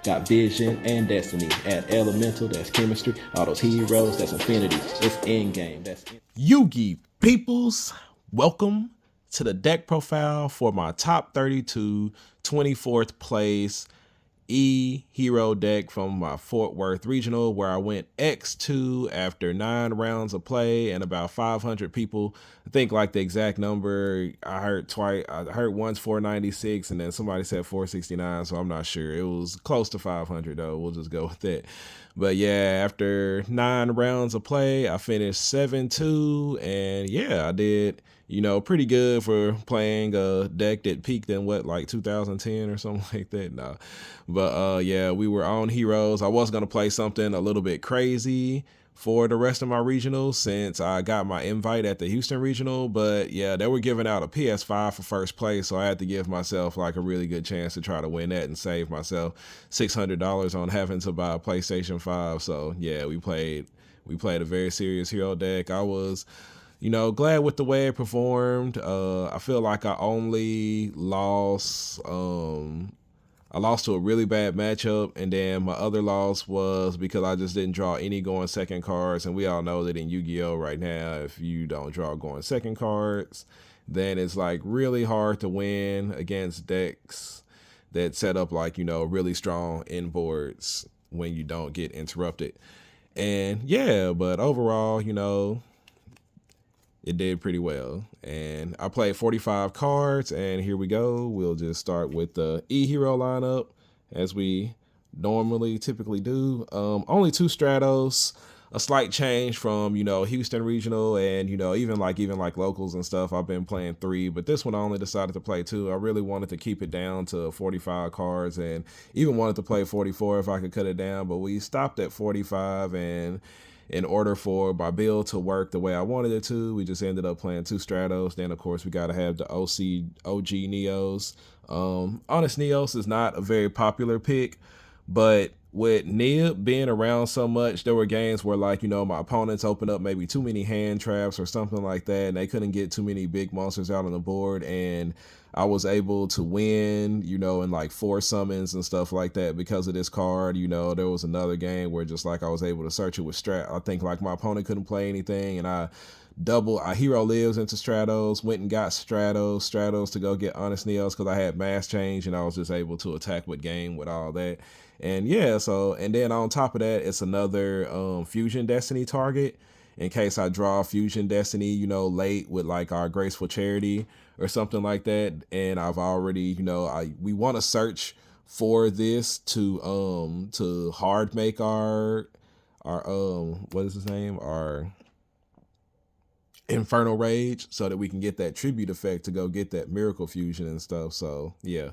Got vision and destiny. Add elemental, that's chemistry. All those heroes, that's infinity. It's endgame, that's Yugi peoples, welcome to the deck profile for my top 32 24th place Hero deck from my Fort Worth regional, where I went X2 after 9 rounds of play and about 500 people. I think like the exact number I heard twice. I heard once 496 and then somebody said 469, so I'm not sure. It was close to 500 though. We'll just go with that. But yeah, after 9 rounds of play, I finished 7-2, and yeah, I did, pretty good for playing a deck that peaked in like 2010 or something like that. No, but yeah, we were on heroes. I was gonna play something a little bit crazy for the rest of my regionals since I got my invite at the Houston regional, but yeah, they were giving out a PS5 for first place, so I had to give myself like a really good chance to try to win that and save myself $600 on having to buy a PlayStation 5. So yeah, we played a very serious hero deck. I was glad with the way it performed. I feel like I lost to a really bad matchup, and then my other loss was because I just didn't draw any going second cards, and we all know that in Yu-Gi-Oh right now, if you don't draw going second cards, then it's like really hard to win against decks that set up like, really strong inboards when you don't get interrupted. And yeah, but overall, it did pretty well. And I played 45 cards, and here we go. We'll just start with the E-Hero lineup as we typically do. Only 2 Stratos, a slight change from, Houston regional and, even like locals and stuff. I've been playing 3, but this one I only decided to play 2. I really wanted to keep it down to 45 cards and even wanted to play 44 if I could cut it down, but we stopped at 45, and in order for my build to work the way I wanted it to, we just ended up playing 2 Stratos. Then, of course, we got to have the OG Neos. Honest Neos is not a very popular pick, but with Nib being around so much, there were games where, like, my opponents opened up maybe too many hand traps or something like that, and they couldn't get too many big monsters out on the board, and I was able to win, in like 4 summons and stuff like that because of this card. There was another game where just like I was able to search it with Strat. I think like my opponent couldn't play anything, and I Hero lives into Stratos, went and got Stratos to go get Honest Neos because I had mass change, and I was just able to attack with game with all that. And yeah, and then on top of that, it's another Fusion Destiny target in case I draw Fusion Destiny, late with like our Graceful Charity or something like that. And I've already, we want to search for this to hard make our what is his name? Our Infernal Rage, so that we can get that tribute effect to go get that Miracle Fusion and stuff. So yeah,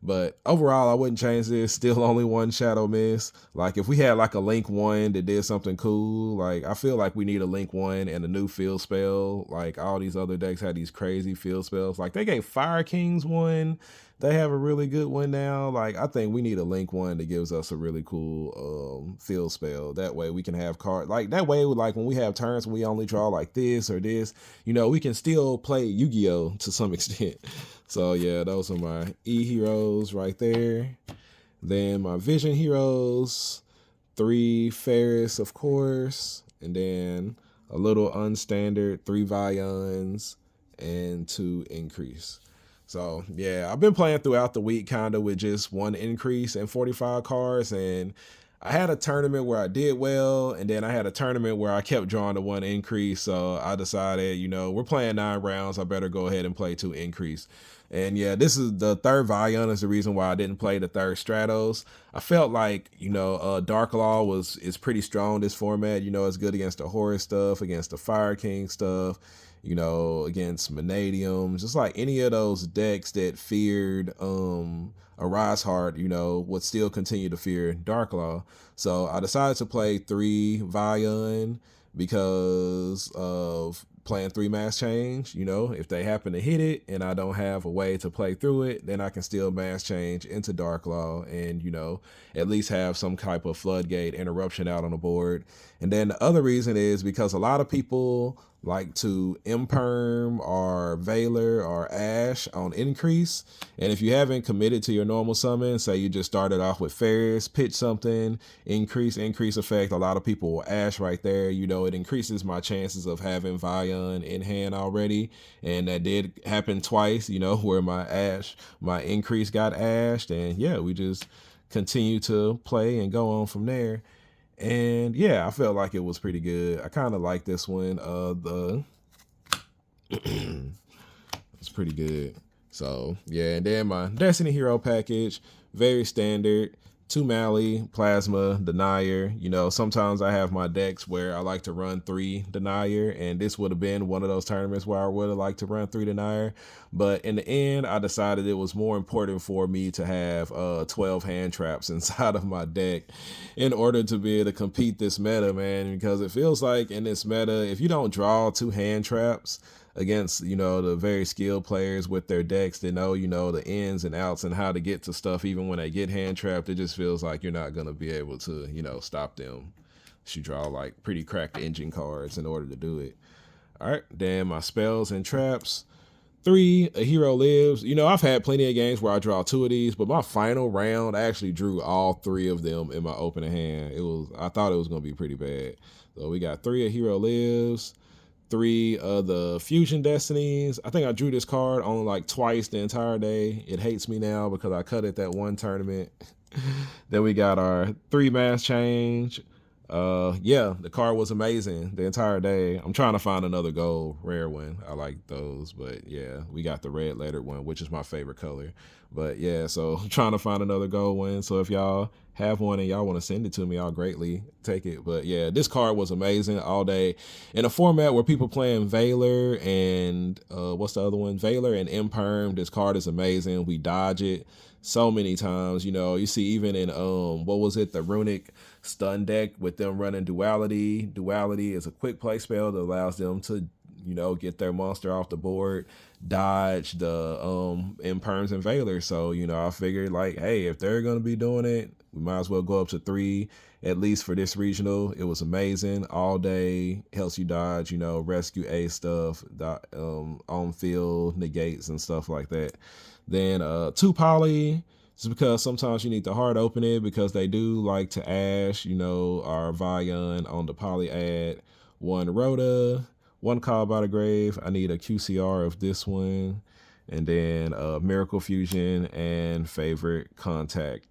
but overall I wouldn't change this. Still only 1 Shadow Miss. Like if we had like a Link 1 that did something cool, like I feel like we need a Link 1 and a new field spell. Like all these other decks had these crazy field spells. Like they gave Fire Kings 1. They have a really good one now. Like I think we need a Link 1 that gives us a really cool field spell. That way we can have cards like that way. Like when we have turns when we only draw like this or this, we can still play Yu-Gi-Oh to some extent. So yeah, those are my E heroes right there. Then my Vision heroes, 3 Ferris of course, and then a little unstandard 3 Vions and 2 Increase. So yeah, I've been playing throughout the week kind of with just 1 increase and 45 cards, and I had a tournament where I did well, and then I had a tournament where I kept drawing the 1 increase. So I decided, we're playing 9 rounds. I better go ahead and play 2 increase. And yeah, this is the 3rd Vion is the reason why I didn't play the 3rd Stratos. I felt like, Dark Law is pretty strong this format. It's good against the Horus stuff, against the Fire King stuff, against Manadium, just like any of those decks that feared Arise Heart, would still continue to fear Dark Law. So I decided to play 3 Vion because of playing 3 mass change. If they happen to hit it and I don't have a way to play through it, then I can still mass change into Dark Law and, at least have some type of floodgate interruption out on the board. And then the other reason is because a lot of people like to imperm or Veiler or Ash on increase. And if you haven't committed to your normal summon, say you just started off with Ferris, pitch something, increase effect, a lot of people will Ash right there. You know, it increases my chances of having Vion in hand already. And that did happen twice, you know, where my increase got ashed. And yeah, we just continue to play and go on from there. And yeah, I felt like it was pretty good. I kind of like this one. It's pretty good. So yeah, and then my Destiny Hero package, very standard. 2 Mally, Plasma, Denier. You know, sometimes I have my decks where I like to run 3 Denier, and this would have been one of those tournaments where I would have liked to run 3 Denier. But in the end, I decided it was more important for me to have 12 hand traps inside of my deck in order to be able to compete this meta, man. Because it feels like in this meta, if you don't draw 2 hand traps against, you know, the very skilled players with their decks, they know, you know, the ins and outs and how to get to stuff. Even when they get hand trapped, it just feels like you're not going to be able to, you know, stop them. You draw like pretty cracked engine cards in order to do it. All right, then my spells and traps. 3, a hero lives. You know, I've had plenty of games where I draw 2 of these, but my final round, I actually drew all 3 of them in my opening hand. I thought it was going to be pretty bad. So we got 3, a hero lives. 3 of the Fusion Destinies. I think I drew this card only like twice the entire day. It hates me now because I cut it that one tournament. Then we got our 3 Mass Change. Yeah, the card was amazing the entire day. I'm trying to find another gold rare one. I like those, but yeah, we got the red lettered one, which is my favorite color. But yeah, so I'm trying to find another gold one. So if y'all have one and y'all want to send it to me, I'll greatly take it. But yeah, this card was amazing all day in a format where people playing Veiler and what's the other one? Veiler and Imperm. This card is amazing. We dodge it so many times. You know, you see even in what was it, the Runic stun deck with them running Duality. Duality is a quick play spell that allows them to, you know, get their monster off the board, dodge the Imperms and Veiler. So, you know, I figured like, hey, if they're gonna be doing it, we might as well go up to 3 at least for this regional. It was amazing all day. Helps you dodge, you know, rescue A stuff, on field negates and stuff like that. Then 2 Poly, just because sometimes you need to hard open it because they do like to ash, you know, our Vion on the Poly ad. 1 Rhoda, 1 Call by the Grave. I need a QCR of this one. And then Miracle Fusion and Favorite Contact.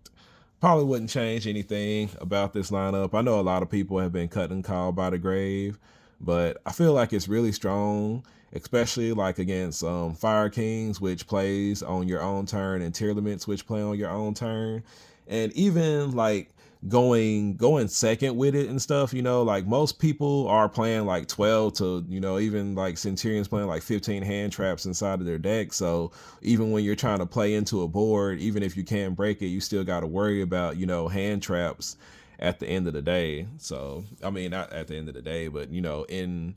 Probably wouldn't change anything about this lineup. I know a lot of people have been cutting Call by the Grave, but I feel like it's really strong, especially like against Fire Kings, which plays on your own turn, and Tearlaments, which play on your own turn. And even like going second with it and stuff, you know, like most people are playing like 12 to, you know, even like Centurions playing like 15 hand traps inside of their deck. So even when you're trying to play into a board, even if you can't break it, you still got to worry about, you know, hand traps at the end of the day. So I mean, not at the end of the day, but you know, in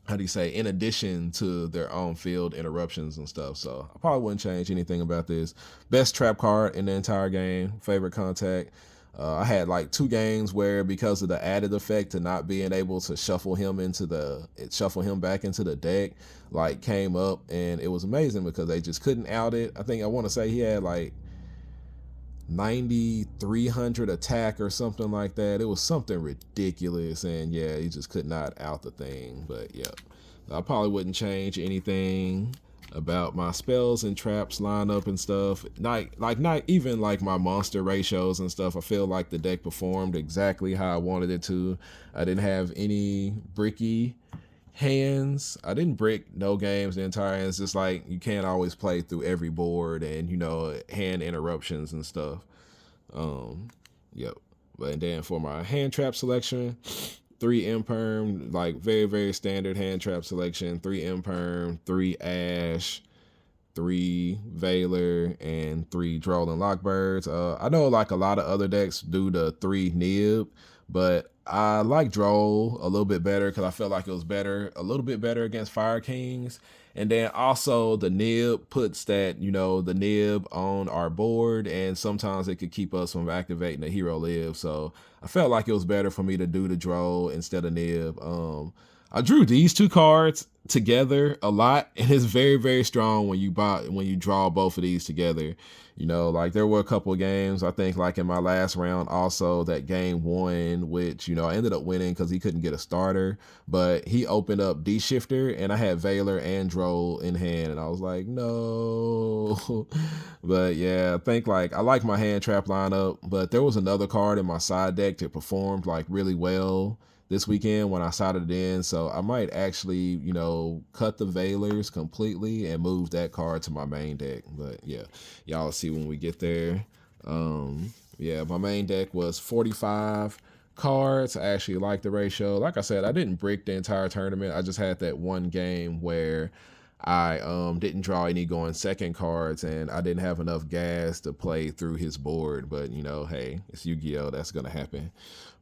how do you say, in addition to their own field interruptions and stuff. So I probably wouldn't change anything about this. Best trap card in the entire game. Favorite Contact. I had like 2 games where because of the added effect to not being able to shuffle him back into the deck, like came up, and it was amazing because they just couldn't out it. I want to say he had like 9,300 attack or something like that. It was something ridiculous, and yeah, he just could not out the thing. But yeah, I probably wouldn't change anything about my spells and traps lineup and stuff. Not even like my monster ratios and stuff. I feel like the deck performed exactly how I wanted it to. I didn't have any bricky hands. I didn't brick no games the entire hand. It's just like you can't always play through every board, and you know, hand interruptions and stuff. Yep. But then for my hand trap selection, 3 Imperm, like very, very standard hand trap selection. 3 Imperm, 3 Ash, 3 Veiler and 3 Droll and Lockbirds. I know like a lot of other decks do the 3 Nib, but I like Droll a little bit better because I felt like it was a little bit better against Fire Kings. And then also the Nib puts that, the Nib on our board, and sometimes it could keep us from activating the Hero Live. So I felt like it was better for me to do the Droll instead of Nib. I drew these 2 cards together a lot, and it's very, very strong when you draw both of these together. Like there were a couple of games, I think like in my last round also, that game 1, which, I ended up winning because he couldn't get a starter, but he opened up D-Shifter and I had Veiler and Droll in hand, and I was like, no. But yeah, I think like I like my hand trap lineup, but there was another card in my side deck that performed like really well this weekend when I sided it in, so I might actually, cut the Veilers completely and move that card to my main deck. But yeah, y'all see when we get there. Yeah, my main deck was 45 cards. I actually like the ratio. Like I said, I didn't brick the entire tournament. I just had that one game where I didn't draw any going second cards, and I didn't have enough gas to play through his board. But hey, it's Yu-Gi-Oh! That's gonna happen.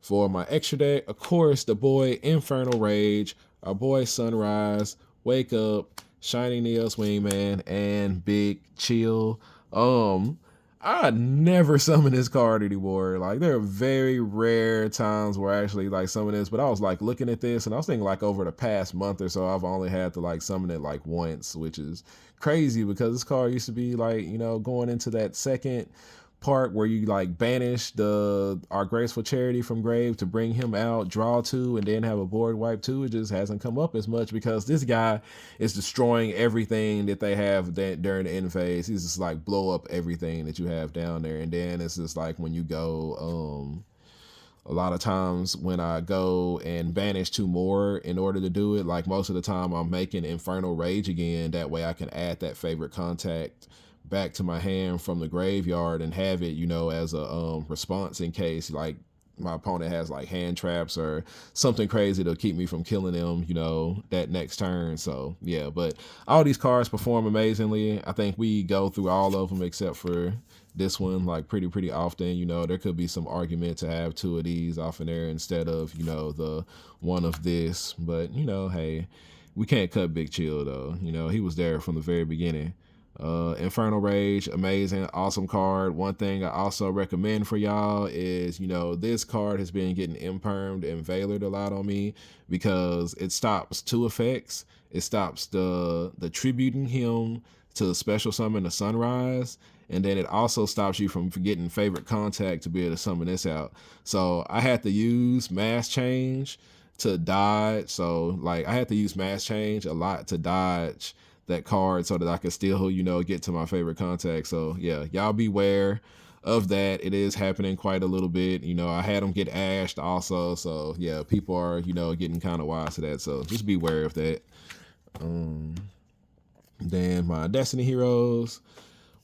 For my extra deck, of course, the boy Infernal Rage, our boy Sunrise, Wake Up, Shining Neos Wingman, and Big Chill. I never summon this card anymore. Like there are very rare times where I actually like summon this, but I was like looking at this and I was thinking like over the past month or so, I've only had to like summon it like once, which is crazy because this card used to be like, going into that second part where you like banish our Graceful Charity from grave to bring him out, draw 2, and then have a board wipe 2. It just hasn't come up as much because this guy is destroying everything that they have during the end phase. He's just like blow up everything that you have down there, and then it's just like when you go a lot of times when I go and banish 2 more in order to do it, like most of the time I'm making Infernal Rage again. That way I can add that favorite contact back to my hand from the graveyard and have it, as a response in case like my opponent has like hand traps or something crazy to keep me from killing them, that next turn. So yeah, but all these cards perform amazingly. I think we go through all of them except for this one like pretty often. There could be some argument to have 2 of these off in there instead of, the one of this. But, hey, we can't cut Big Chill though. He was there from the very beginning. Infernal Rage, amazing, awesome card. One thing I also recommend for y'all is, this card has been getting impermed and veilered a lot on me because it stops 2 effects. It stops the tributing him to special summon the Sunrise, and then it also stops you from getting favorite contact to be able to summon this out. So I had to use Mass Change to dodge. So like I had to use Mass Change a lot to dodge that card so that I could still, get to my favorite contact. So yeah, y'all beware of that. It is happening quite a little bit. I had them get ashed also. So yeah, people are, getting kind of wise to that. So just beware of that. Then my Destiny heroes,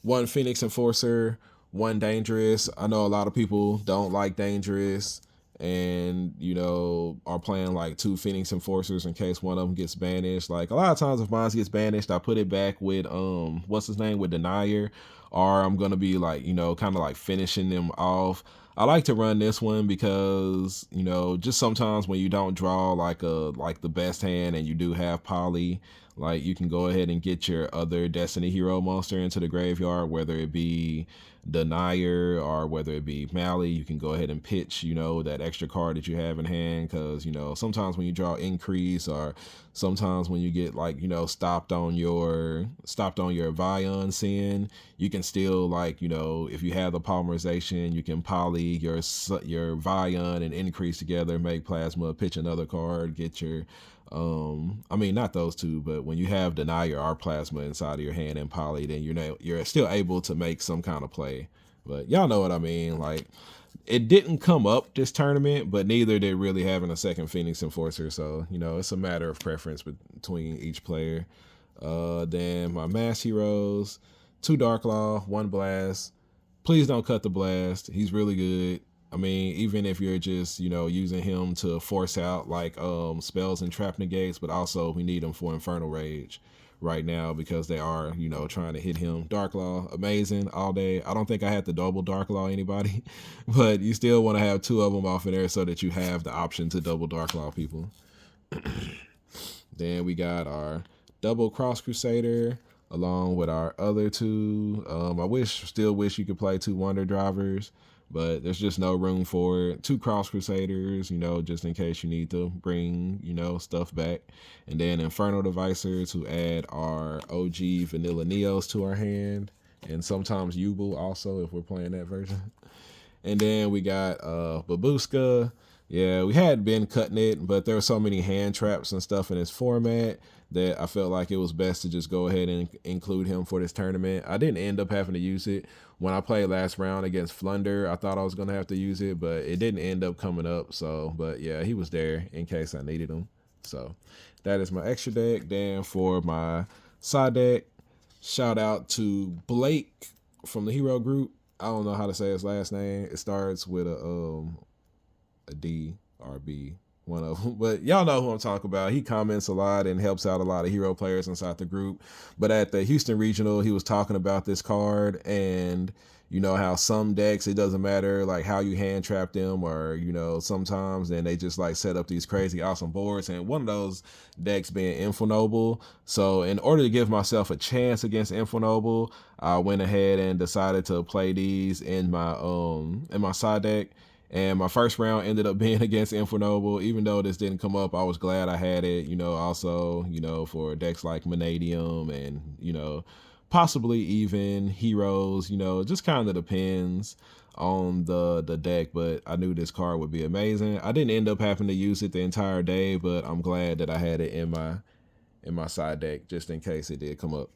1 Phoenix Enforcer, 1 Dangerous. I know a lot of people don't like Dangerous and, are playing like 2 Phoenix Enforcers in case one of them gets banished. Like a lot of times if mine gets banished, I put it back with, what's his name, with Denier, or I'm going to be like, kind of like finishing them off. I like to run this one because, just sometimes when you don't draw like the best hand and you do have poly, like you can go ahead and get your other Destiny hero monster into the graveyard, whether it be Denier or whether it be Mally. You can go ahead and pitch, that extra card that you have in hand because, sometimes when you draw increase or sometimes when you get like, stopped on your Vion Sin, you can still like, if you have the polymerization, you can poly your Vion and increase together, make plasma, pitch another card, get your I mean, not those 2, but when you have Denier or Plasma inside of your hand and poly, then you're still able to make some kind of play. But y'all know what I mean. Like, it didn't come up this tournament, but neither did really having a second Phoenix Enforcer. So, it's a matter of preference between each player. Then my Mass Heroes, 2 Dark Law, 1 Blast. Please don't cut the Blast. He's really good. I mean, even if you're just, using him to force out like spells and trap negates, but also we need him for Infernal Rage. right now because they are, you know, trying to hit him. Dark Law, amazing all day. I don't think I had to double Dark Law anybody, but you still want to have 2 of them off in there so that you have the option to double Dark Law people. Then we got our double Cross Crusader along with our other 2. I still wish you could play 2 Wonder Drivers, but there's just no room for it. 2 Cross Crusaders, you know, just in case you need to bring, you know, stuff back. And then Inferno Devicer to add our OG Vanilla Neos to our hand. And sometimes Yubu also if we're playing that version. And then we got Babushka. Yeah, we had been cutting it, but there were so many hand traps and stuff in this format that I felt like it was best to just go ahead and include him for this tournament. I didn't end up having to use it. When I played last round against Flunder, I thought I was going to have to use it, but it didn't end up coming up. So, but yeah, he was there in case I needed him. So that is my extra deck. Then for my side deck, shout out to Blake from the Mhero group. I don't know how to say his last name. It starts with a D or B, one of them. But y'all know who I'm talking about. He comments a lot and helps out a lot of Mhero players inside the group. But at the Houston Regional, he was talking about this card and, you know, how some decks, it doesn't matter like how you hand trap them or, you know, sometimes then they just like set up these crazy awesome boards. And one of those decks being Infonoble. So in order to give myself a chance against Infonoble, I went ahead and decided to play these in my side deck. And my first round ended up being against Infonoble. Even though this didn't come up, I was glad I had it, you know, also, you know, for decks like Vanadium and, you know, possibly even Heroes, you know, it just kind of depends on the deck, but I knew this card would be amazing. I didn't end up having to use it the entire day, but I'm glad that I had it in my side deck just in case it did come up.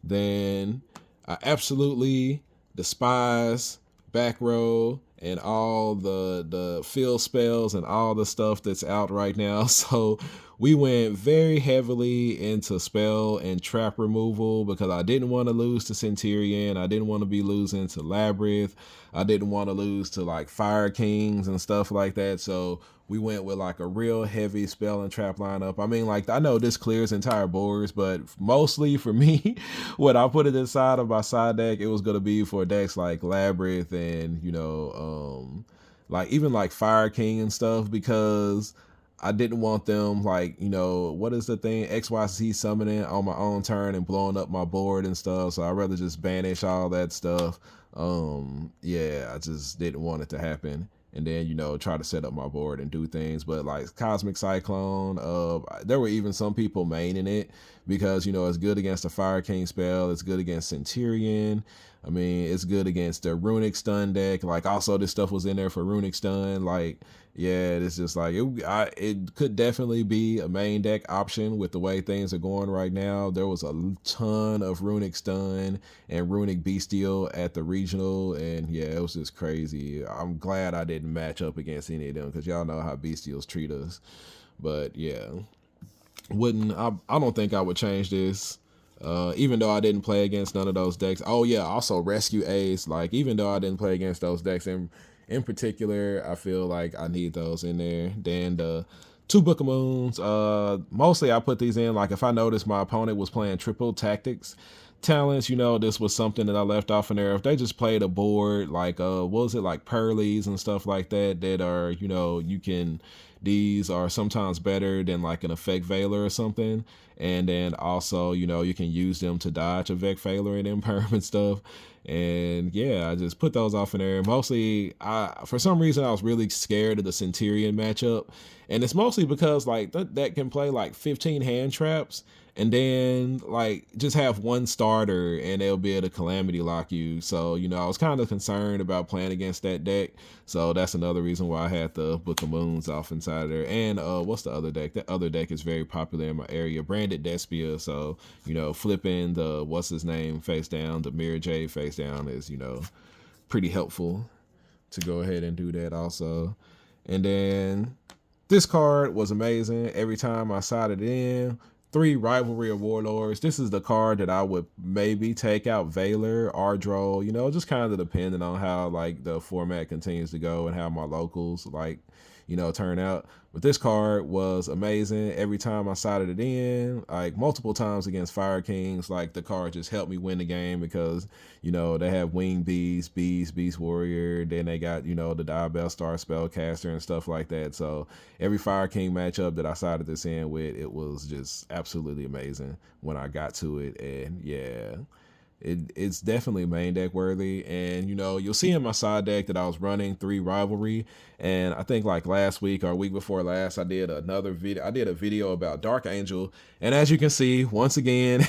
Then I absolutely despise back row and all the field spells and all the stuff that's out right now. So we went very heavily into spell and trap removal because I didn't want to lose to Centurion. I didn't want to be losing to Labyrinth. I didn't want to lose to like Fire Kings and stuff like that. So we went with like a real heavy spell and trap lineup. I mean, like, I know this clears entire boards, but mostly for me, when I put it inside of my side deck, it was going to be for decks like Labyrinth and, you know, like even like Fire King and stuff, because I didn't want them like, you know, what is the thing? XYZ summoning on my own turn and blowing up my board and stuff. So I'd rather just banish all that stuff. Yeah, I just didn't want it to happen. And then, you know, try to set up my board and do things. But like Cosmic Cyclone, there were even some people maining it because, you know, it's good against the Fire King spell. It's good against Centurion. I mean, it's good against the Runic Stun deck. Like, also this stuff was in there for Runic Stun. Like, yeah, it's just like, it could definitely be a main deck option with the way things are going right now. There was a ton of Runic Stun and Runic Bestial at the regional, and yeah, it was just crazy. I'm glad I didn't match up against any of them because y'all know how Bestials treat us. But yeah, I don't think I would change this. Even though I didn't play against none of those decks. Oh yeah, also Rescue Ace. Like, even though I didn't play against those decks in particular, I feel like I need those in there. Then the 2 Book of Moons. Mostly I put these in like if I noticed my opponent was playing triple tactics talents, you know, this was something that I left off in there. If they just played a board like what was it, like Pearlies and stuff like that are, you know, these are sometimes better than like an Effect Veiler or something. And then also, you know, you can use them to dodge a Vec Veiler and Imperm and stuff. And yeah, I just put those off in there. Mostly, for some reason, I was really scared of the Centurion matchup. And it's mostly because like that can play like 15 hand traps and then like just have one starter and they'll be able to Calamity Lock you. So, you know, I was kind of concerned about playing against that deck. So that's another reason why I had the Book of Moons off inside of there. And what's the other deck? That other deck is very popular in my area, Branded Despia. So, you know, flipping the what's his name face down, the Mirror Jade face down is, you know, pretty helpful to go ahead and do that also. And then this card was amazing. Every time I sided in, 3 Rivalry of Warlords. This is the card that I would maybe take out Valor, Ardro, you know, just kind of depending on how like the format continues to go and how my locals like, you know, turn out. But this card was amazing. Every time I sided it in, like multiple times against Fire Kings, like the card just helped me win the game because, you know, they have Winged Beast, Beast Warrior, then they got, you know, the Diabell Star Spellcaster and stuff like that. So every Fire King matchup that I sided this in with, it was just absolutely amazing when I got to it. And yeah, it's definitely main deck worthy. And you know, you'll see in my side deck that I was running 3 Rivalry, and I think like last week or week before last I did another video. I did a video about Dark Angel, and as you can see once again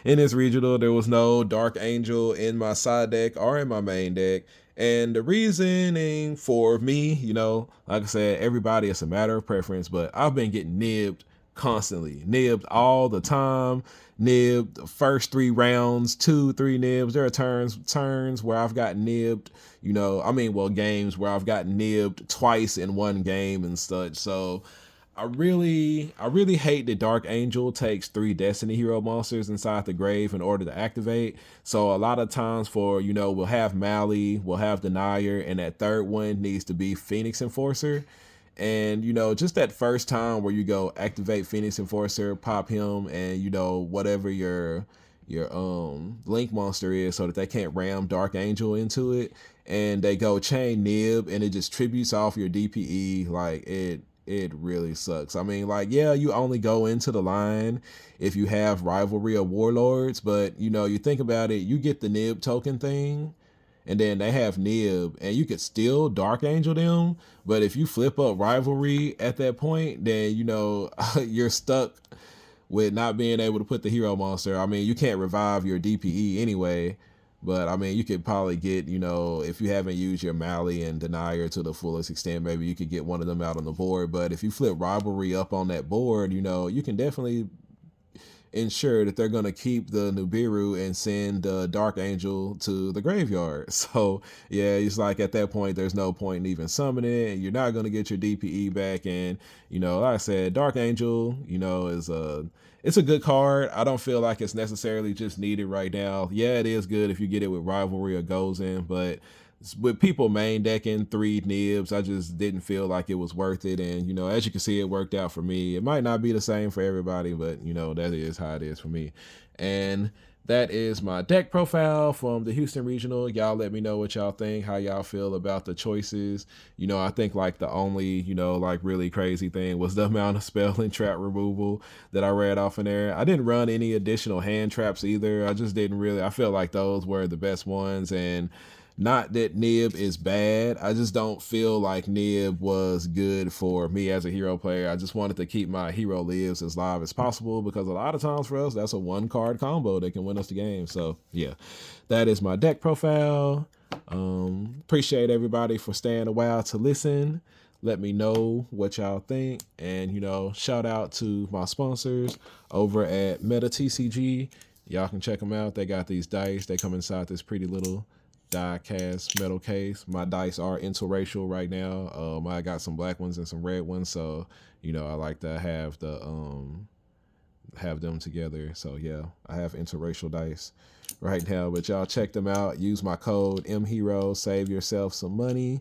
in this regional, there was no Dark Angel in my side deck or in my main deck. And the reasoning for me, you know, like I said, everybody, it's a matter of preference, but I've been getting nibbed constantly, nibbed all the time, nibbed the first 3 rounds, 2-3 nibs. There are turns where I've gotten nibbed, you know, I mean, well, games where I've gotten nibbed twice in one game and such. So I really hate that Dark Angel takes 3 Destiny Hero monsters inside the grave in order to activate. So a lot of times for, you know, we'll have Mally, we'll have Denier, and that third one needs to be Phoenix Enforcer. And, you know, just that first time where you go activate Phoenix Enforcer, pop him, and, you know, whatever your Link monster is so that they can't ram Dark Angel into it, and they go chain nib and it just tributes off your DPE, like it really sucks. I mean, like, yeah, you only go into the line if you have Rivalry of Warlords, but, you know, you think about it, you get the nib token thing, and then they have nib, and you could still Dark Angel them, but if you flip up Rivalry at that point, then, you know, you're stuck with not being able to put the hero monster. I mean, you can't revive your DPE anyway, but I mean, you could probably get, you know, if you haven't used your Mally and Denier to the fullest extent, maybe you could get one of them out on the board. But if you flip Rivalry up on that board, you know, you can definitely ensure that they're going to keep the Nibiru and send Dark Angel to the graveyard. So yeah, it's like at that point there's no point in even summoning it, and you're not going to get your DPE back. And, you know, like I said, Dark Angel, you know, it's a good card. I don't feel like it's necessarily just needed right now. Yeah, it is good if you get it with Rivalry or Gozen, but with people main decking 3 nibs, I just didn't feel like it was worth it. And, you know, as you can see, it worked out for me. It might not be the same for everybody, but, you know, that is how it is for me. And that is my deck profile from the Houston Regional. Y'all let me know what y'all think, how y'all feel about the choices. You know, I think like the only, you know, like really crazy thing was the amount of spell and trap removal that I read off in there. I didn't run any additional hand traps either. I just didn't really, I feel like those were the best ones. And not that nib is bad, I just don't feel like nib was good for me as a hero player. I just wanted to keep my hero lives as live as possible, because a lot of times for us, that's a 1-card combo that can win us the game. So yeah, that is my deck profile. Appreciate everybody for staying a while to listen. Let me know what y'all think. And, you know, shout out to my sponsors over at Meta TCG. Y'all can check them out. They got these dice. They come inside this pretty little die cast metal case. My dice are interracial right now. I got some black ones and some red ones, so, you know, I like to have have them together. So yeah, I have interracial dice right now, but y'all check them out. Use my code Mhero, save yourself some money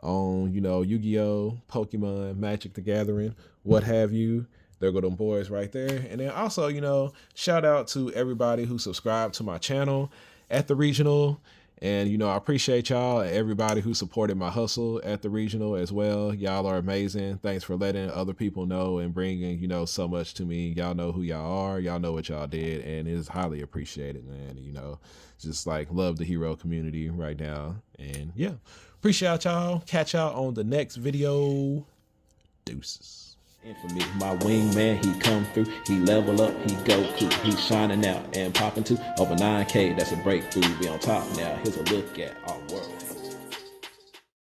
on, you know, Yu-Gi-Oh, Pokemon, Magic the Gathering, what have you. There go them boys right there. And then also, you know, shout out to everybody who subscribed to my channel at the regional. And, you know, I appreciate y'all and everybody who supported my hustle at the regional as well. Y'all are amazing. Thanks for letting other people know and bringing, you know, so much to me. Y'all know who y'all are. Y'all know what y'all did, and it is highly appreciated, man. You know, just like love the hero community right now. And yeah, appreciate y'all. Catch y'all on the next video. Deuces. Infamy, my wingman, he come through, he level up, he Goku, he's shining out and popping to over 9K, that's a breakthrough, be on top now, here's a look at our world.